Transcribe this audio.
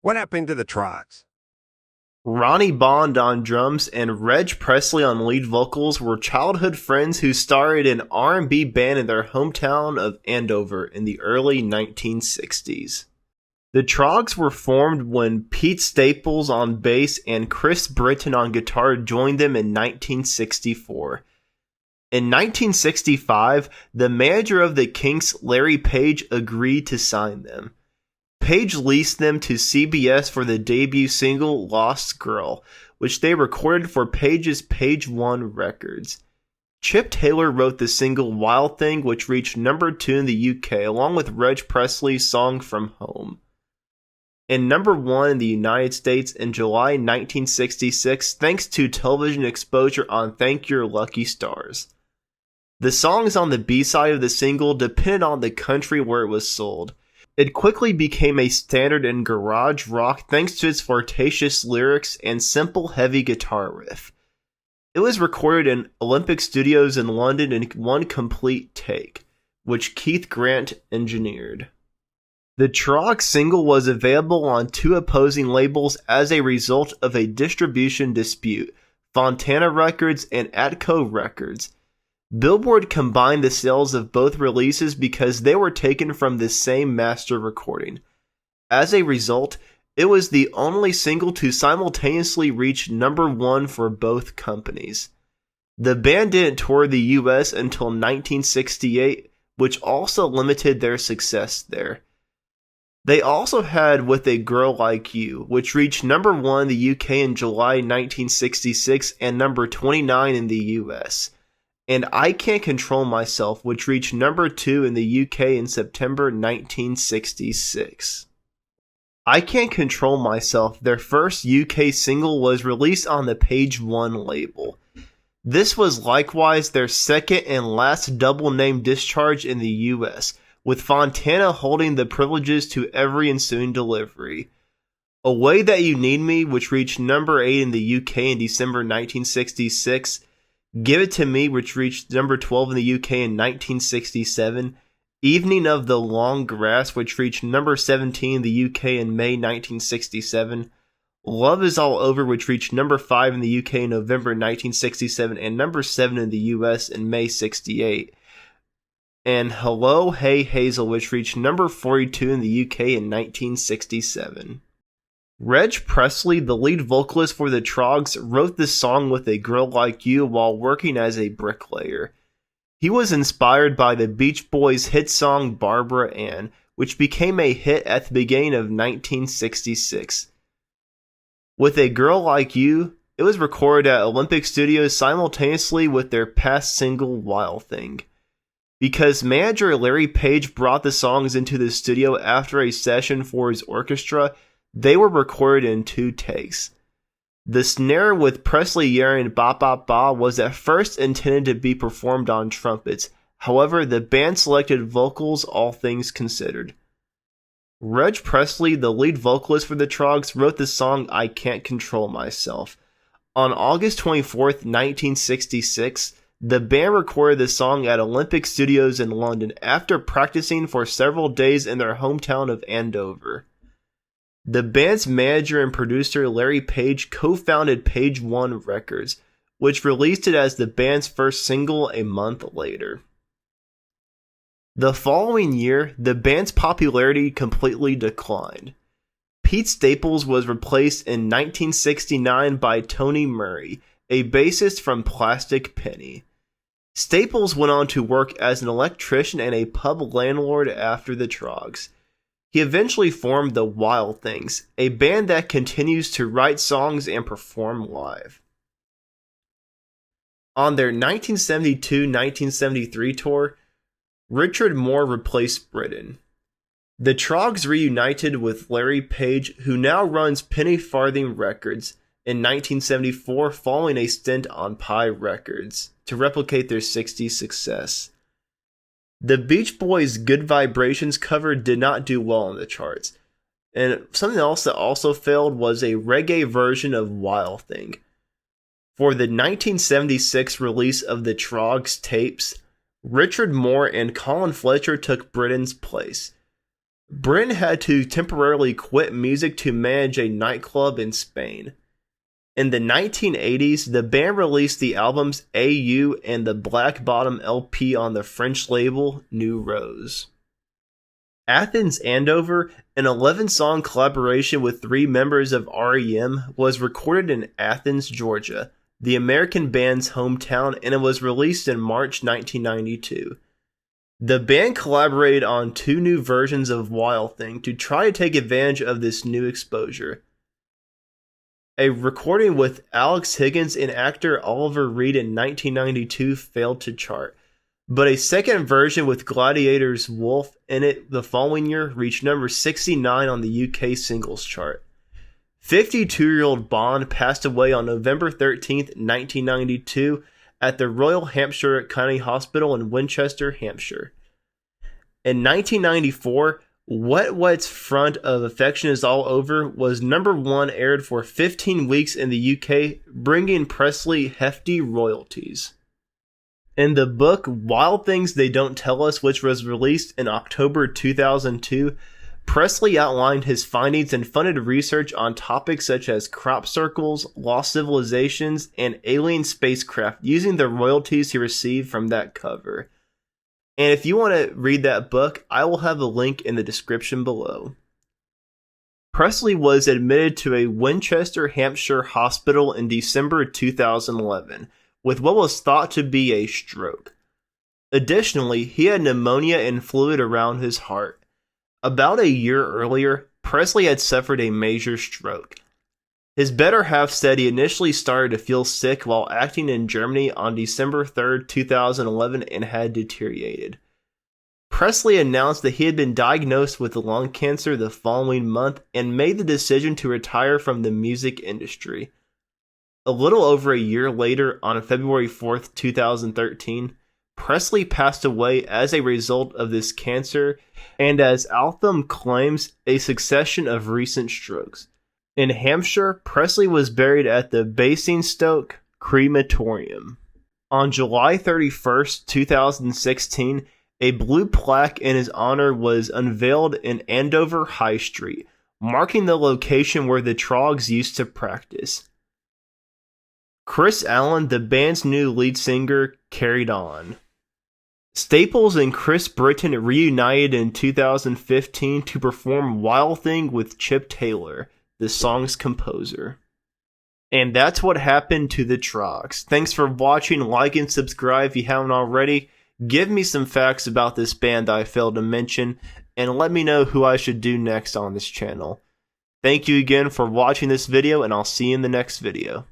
What happened to the Troggs? Ronnie Bond on drums and Reg Presley on lead vocals were childhood friends who started an R&B band in their hometown of Andover in the early 1960s. The Troggs were formed when Pete Staples on bass and Chris Britton on guitar joined them in 1964. In 1965, the manager of the Kinks, Larry Page, agreed to sign them. Page leased them to CBS for the debut single Lost Girl, which they recorded for Page's Page One Records. Chip Taylor wrote the single Wild Thing, which reached number 2 in the UK, along with Reg Presley's Song From Home. And number 1 in the United States in July 1966, thanks to television exposure on Thank Your Lucky Stars. The songs on the B-side of the single depended on the country where it was sold. It quickly became a standard in garage rock thanks to its flirtatious lyrics and simple heavy guitar riff. It was recorded in Olympic Studios in London in one complete take, which Keith Grant engineered. The Troggs single was available on 2 opposing labels as a result of a distribution dispute, Fontana Records and Atco Records. Billboard combined the sales of both releases because they were taken from the same master recording. As a result, it was the only single to simultaneously reach number 1 for both companies. The band didn't tour the US until 1968, which also limited their success there. They also had With a Girl Like You, which reached number 1 in the UK in July 1966 and number 29 in the US. And I Can't Control Myself, which reached number 2 in the UK in September 1966. I Can't Control Myself, their first UK single, was released on the Page One label. This was likewise their second and last double-name discharge in the US, with Fontana holding the privileges to every ensuing delivery. A Way That You Need Me, which reached number 8 in the UK in December 1966, Give It To Me, which reached number 12 in the UK in 1967, Evening of the Long Grass, which reached number 17 in the UK in May 1967, Love Is All Over, which reached number 5 in the UK in November 1967 and number 7 in the US in May 68, and Hello Hey Hazel, which reached number 42 in the UK in 1967. Reg Presley, the lead vocalist for the Troggs, wrote this song With a Girl Like You while working as a bricklayer. He was inspired by the Beach Boys' hit song Barbara Ann, which became a hit at the beginning of 1966. With a Girl Like You, it was recorded at Olympic Studios simultaneously with their past single Wild Thing. Because manager Larry Page brought the songs into the studio after a session for his orchestra, they were recorded in 2 takes. The snare with Presley yelling "ba ba ba" was at first intended to be performed on trumpets. However, the band selected vocals, all things considered. Reg Presley, the lead vocalist for the Troggs, wrote the song I Can't Control Myself. On August 24th, 1966, the band recorded the song at Olympic Studios in London after practicing for several days in their hometown of Andover. The band's manager and producer Larry Page co-founded Page One Records, which released it as the band's first single a month later. The following year, the band's popularity completely declined. Pete Staples was replaced in 1969 by Tony Murray, a bassist from Plastic Penny. Staples went on to work as an electrician and a pub landlord after the Troggs. He eventually formed the Wild Things, a band that continues to write songs and perform live. On their 1972-1973 tour, Richard Moore replaced Britton. The Troggs reunited with Larry Page, who now runs Penny Farthing Records, in 1974 following a stint on Pie Records to replicate their 60s success. The Beach Boys' Good Vibrations cover did not do well on the charts, and something else that also failed was a reggae version of Wild Thing. For the 1976 release of the Troggs tapes, Richard Moore and Colin Fletcher took Britton's place. Bryn had to temporarily quit music to manage a nightclub in Spain. In the 1980s, the band released the albums AU and the Black Bottom LP on the French label New Rose. Athens Andover, an 11-song collaboration with 3 members of REM, was recorded in Athens, Georgia, the American band's hometown, and it was released in March 1992. The band collaborated on 2 new versions of Wild Thing to try to take advantage of this new exposure. A recording with Alex Higgins and actor Oliver Reed in 1992 failed to chart, but a second version with Gladiator's Wolf in it the following year reached number 69 on the UK singles chart. 52-year-old Bond passed away on November 13, 1992 at the Royal Hampshire County Hospital in Winchester, Hampshire. In 1994, Wet Wet's front of Affection Is All Over was number 1, aired for 15 weeks in the UK, bringing Presley hefty royalties. In the book Wild Things They Don't Tell Us, which was released in October 2002, Presley outlined his findings and funded research on topics such as crop circles, lost civilizations, and alien spacecraft using the royalties he received from that cover. And if you want to read that book, I will have a link in the description below. Presley was admitted to a Winchester, Hampshire hospital in December 2011 with what was thought to be a stroke. Additionally, he had pneumonia and fluid around his heart. About a year earlier, Presley had suffered a major stroke. His better half said he initially started to feel sick while acting in Germany on December 3, 2011 and had deteriorated. Presley announced that he had been diagnosed with lung cancer the following month and made the decision to retire from the music industry. A little over a year later, on February 4, 2013, Presley passed away as a result of this cancer and, as Altham claims, a succession of recent strokes. In Hampshire, Presley was buried at the Basingstoke Crematorium. On July 31, 2016, a blue plaque in his honor was unveiled in Andover High Street, marking the location where the Troggs used to practice. Chris Allen, the band's new lead singer, carried on. Staples and Chris Britton reunited in 2015 to perform Wild Thing with Chip Taylor, the song's composer. And that's what happened to the Troggs. Thanks for watching. Like and subscribe if you haven't already. Give me some facts about this band that I failed to mention, and let me know who I should do next on this channel. Thank you again for watching this video, and I'll see you in the next video.